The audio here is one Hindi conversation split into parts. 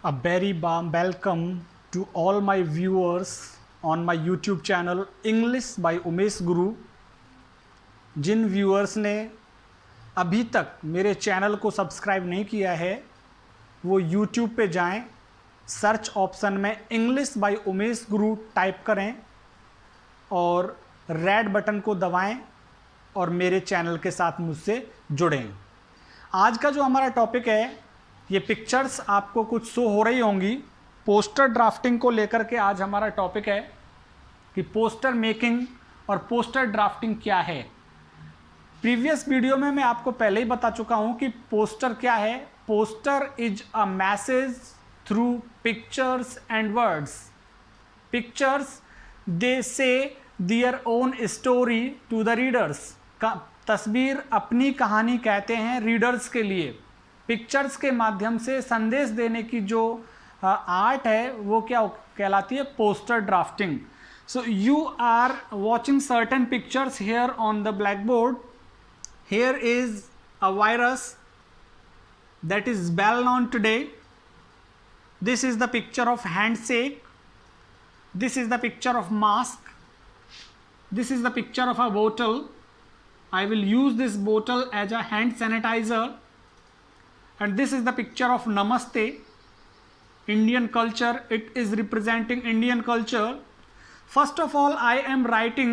A very warm welcome to all my viewers on my YouTube channel English by Umesh Guru. Jin viewers ने अभी तक मेरे चैनल को सब्सक्राइब नहीं किया है वो YouTube पे जाएं, सर्च ऑप्शन में English by Umesh Guru type करें और रेड बटन को दबाएं और मेरे चैनल के साथ मुझसे जुड़ें। आज का जो हमारा टॉपिक है, ये पिक्चर्स आपको कुछ शो हो रही होंगी। पोस्टर ड्राफ्टिंग को लेकर के आज हमारा टॉपिक है कि पोस्टर मेकिंग और पोस्टर ड्राफ्टिंग क्या है। प्रीवियस वीडियो में मैं आपको पहले ही बता चुका हूं कि पोस्टर क्या है। Poster is a message through pictures and words. Pictures they say their own story to the readers. तस्वीर अपनी कहानी कहते हैं रीडर्स के लिए। पिक्चर्स के माध्यम से संदेश देने की जो आर्ट है वो क्या कहलाती है? Poster drafting. So you are watching certain pictures here on the black board. Here is a virus that is well known today. This is the picture of handshake. This is the picture of mask. This is the picture of a bottle. I will use this bottle as a hand sanitizer. And this is the picture of Namaste. Indian culture. It is representing Indian culture. First of all, I am writing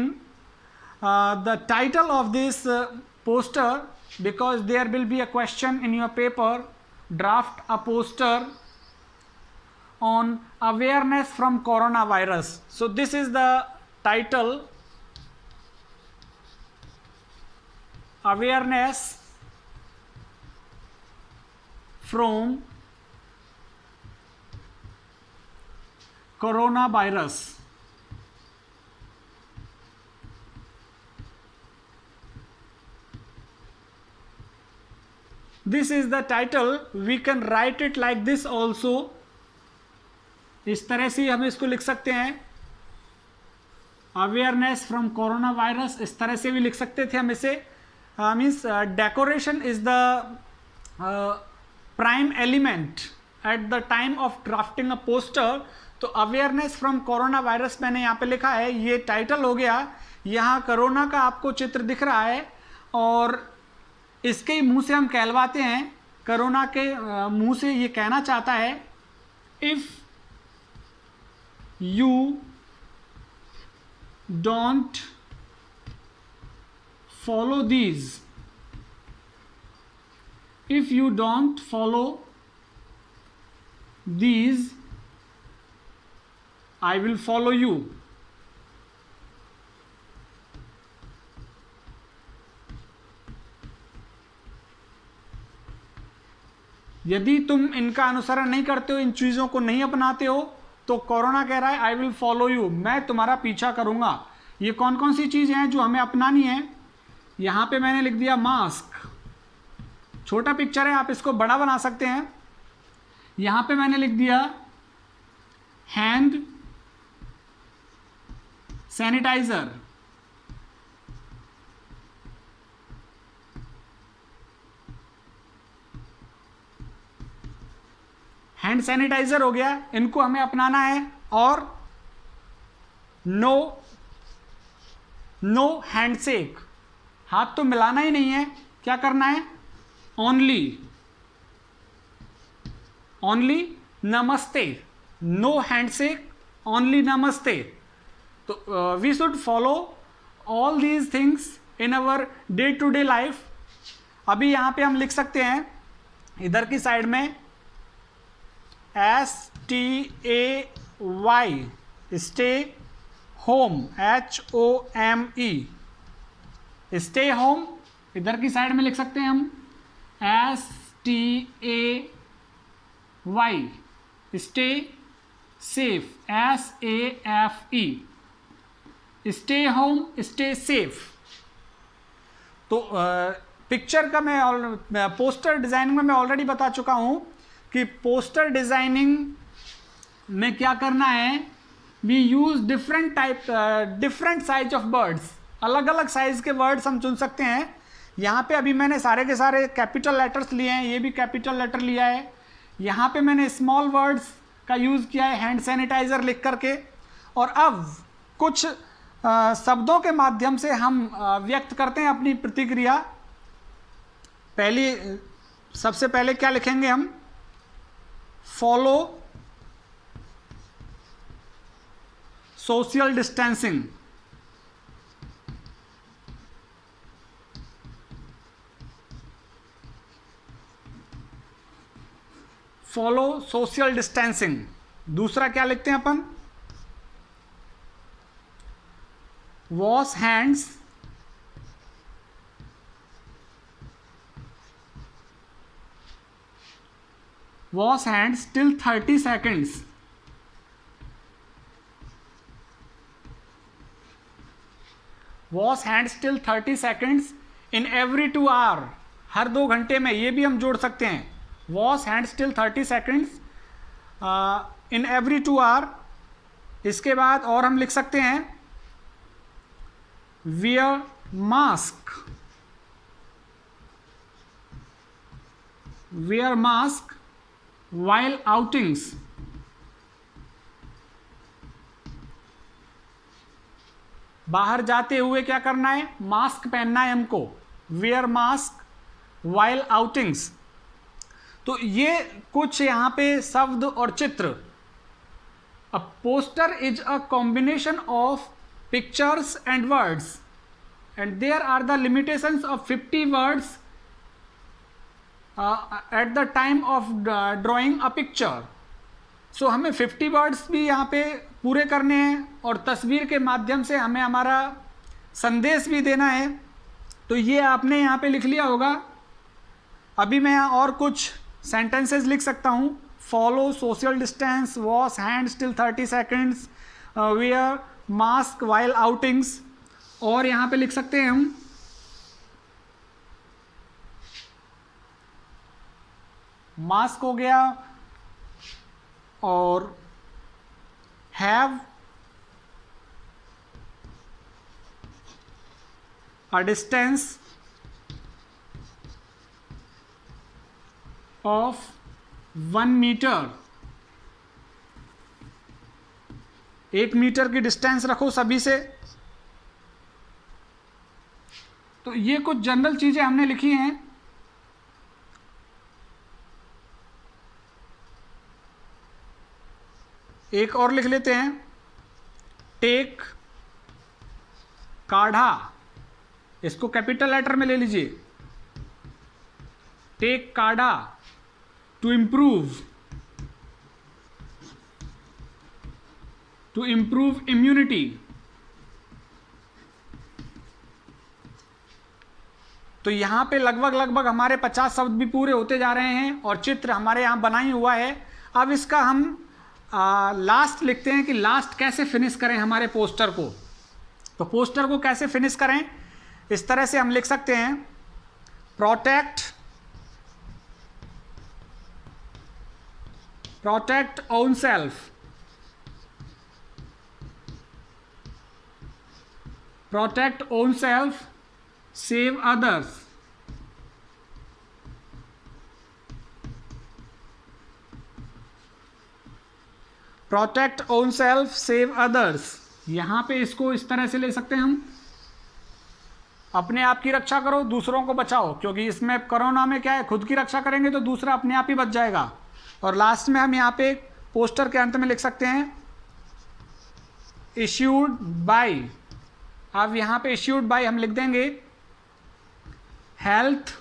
the title of this poster, because there will be a question in your paper. Draft a poster on awareness from coronavirus. So this is the title, awareness from coronavirus. This is the title. We can write it like this also. इस तरह से हम इसको लिख सकते हैं, अवेयरनेस फ्रॉम कोरोना वायरस। इस तरह से भी लिख सकते थे हम इसे। Means decoration is the prime element eight the time of drafting a poster. तो अवेयरनेस फ्रॉम कोरोना वायरस मैंने यहाँ पे लिखा है, ये टाइटल हो गया। यहाँ कोरोना का आपको चित्र दिख रहा है और इसके ही मुंह से हम कहलवाते हैं, कोरोना के मुंह से ये कहना चाहता है, if you don't follow these, if you don't follow these, I will follow you. यदि तुम इनका अनुसरण नहीं करते हो, इन चीज़ों को नहीं अपनाते हो, तो कोरोना कह रहा है आई विल फॉलो यू, मैं तुम्हारा पीछा करूंगा। ये कौन कौन सी चीज़ें हैं जो हमें अपनानी है? यहाँ पे मैंने लिख दिया मास्क। छोटा पिक्चर है, आप इसको बड़ा बना सकते हैं। यहाँ पे मैंने लिख दिया हैंड सैनिटाइजर। हैंड सैनिटाइजर हो गया, इनको हमें अपनाना है। और नो हैंडशेक, हाथ तो मिलाना ही नहीं है। क्या करना है? ओनली नमस्ते। नो हैंडशेक, ओनली नमस्ते। तो we should follow all these things in our day to day life. अभी यहाँ पे हम लिख सकते हैं इधर की साइड में STAY, stay home, HOME, stay home. इधर की साइड में लिख सकते हैं हम STAY, stay safe, SAFE, stay home, stay safe. तो पिक्चर का मैं पोस्टर डिजाइनिंग में मैं ऑलरेडी बता चुका हूं कि पोस्टर डिजाइनिंग में क्या करना है। We use different size of words. अलग अलग साइज के वर्ड्स हम चुन सकते हैं। यहाँ पे अभी मैंने सारे के सारे कैपिटल लेटर्स लिए हैं, ये भी कैपिटल लेटर लिया है, यहाँ पे मैंने स्मॉल वर्ड्स का यूज़ किया है हैंड सैनिटाइज़र लिख करके। और अब कुछ शब्दों के माध्यम से हम व्यक्त करते हैं अपनी प्रतिक्रिया। सबसे पहले क्या लिखेंगे हम? Follow social distancing. Follow social distancing. दूसरा क्या लिखते हैं अपन? Wash hands till 30 seconds। Wash hands till 30 seconds in every 2 hour। हर 2 घंटे में, ये भी हम जोड़ सकते हैं। Wash hands till 30 seconds in every 2 hour। इसके बाद और हम लिख सकते हैं wear mask while outings। बाहर जाते हुए क्या करना है? मास्क पहनना है हमको। wear mask while outings। तो ये कुछ यहाँ पे शब्द और चित्र। A poster is a combination of pictures and words and there are the limitations of 50 words at the time of drawing a picture. So हमें 50 वर्ड्स भी यहाँ पे पूरे करने हैं और तस्वीर के माध्यम से हमें हमारा संदेश भी देना है। तो ये आपने यहाँ पे लिख लिया होगा। अभी मैं यहाँ और कुछ सेंटेंसेस लिख सकता हूँ। Follow social distance, wash hands till 30 seconds, wear mask while outings. और यहाँ पे लिख सकते हैं हम मास्क हो गया और have a distance of 1 metre. 1 metre की डिस्टेंस रखो सभी से। तो ये कुछ जनरल चीजें हमने लिखी हैं। एक और लिख लेते हैं, टेक काढ़ा। इसको कैपिटल लेटर में ले लीजिए। टेक काढ़ा टू इम्प्रूव इम्यूनिटी। तो यहां पे लगभग हमारे 50 शब्द भी पूरे होते जा रहे हैं और चित्र हमारे यहां बना ही हुआ है। अब इसका हम लास्ट लिखते हैं कि लास्ट कैसे फिनिश करें हमारे पोस्टर को। तो पोस्टर को कैसे फिनिश करें, इस तरह से हम लिख सकते हैं, protect own self, protect own self, save others. Protect own self, save others. यहां पे इसको इस तरह से ले सकते हैं हम, अपने आप की रक्षा करो, दूसरों को बचाओ। क्योंकि इसमें कोरोना में क्या है, खुद की रक्षा करेंगे तो दूसरा अपने आप ही बच जाएगा। और लास्ट में हम यहाँ पे पोस्टर के अंत में लिख सकते हैं इश्यूड बाय। अब यहाँ पे इश्यूड बाय हम लिख देंगे हेल्थ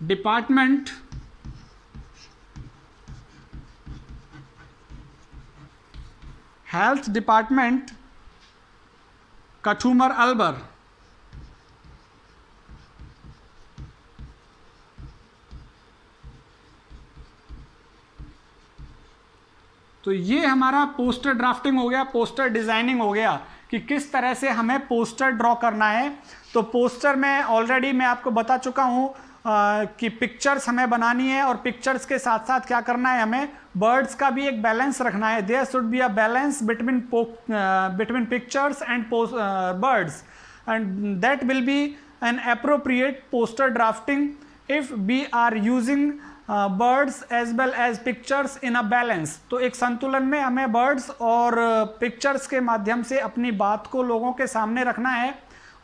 डिपार्टमेंट कठुमर अलवर। तो ये हमारा पोस्टर ड्राफ्टिंग हो गया, पोस्टर डिजाइनिंग हो गया कि किस तरह से हमें पोस्टर ड्रॉ करना है। तो पोस्टर में ऑलरेडी मैं आपको बता चुका हूँ कि पिक्चर्स हमें बनानी है और पिक्चर्स के साथ साथ क्या करना है, हमें बर्ड्स का भी एक बैलेंस रखना है। There should be a balance between pictures and birds and that will be an appropriate poster drafting if we are using birds as well as pictures in a balance. तो एक संतुलन में हमें बर्ड्स और पिक्चर्स के माध्यम से अपनी बात को लोगों के सामने रखना है,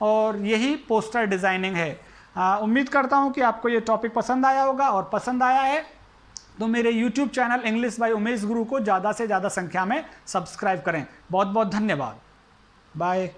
और यही पोस्टर डिज़ाइनिंग है। उम्मीद करता हूँ कि आपको ये टॉपिक पसंद आया होगा, और पसंद आया है तो मेरे YouTube channel English by Umesh गुरु को ज़्यादा से ज़्यादा संख्या में सब्सक्राइब करें। बहुत बहुत धन्यवाद। बाय।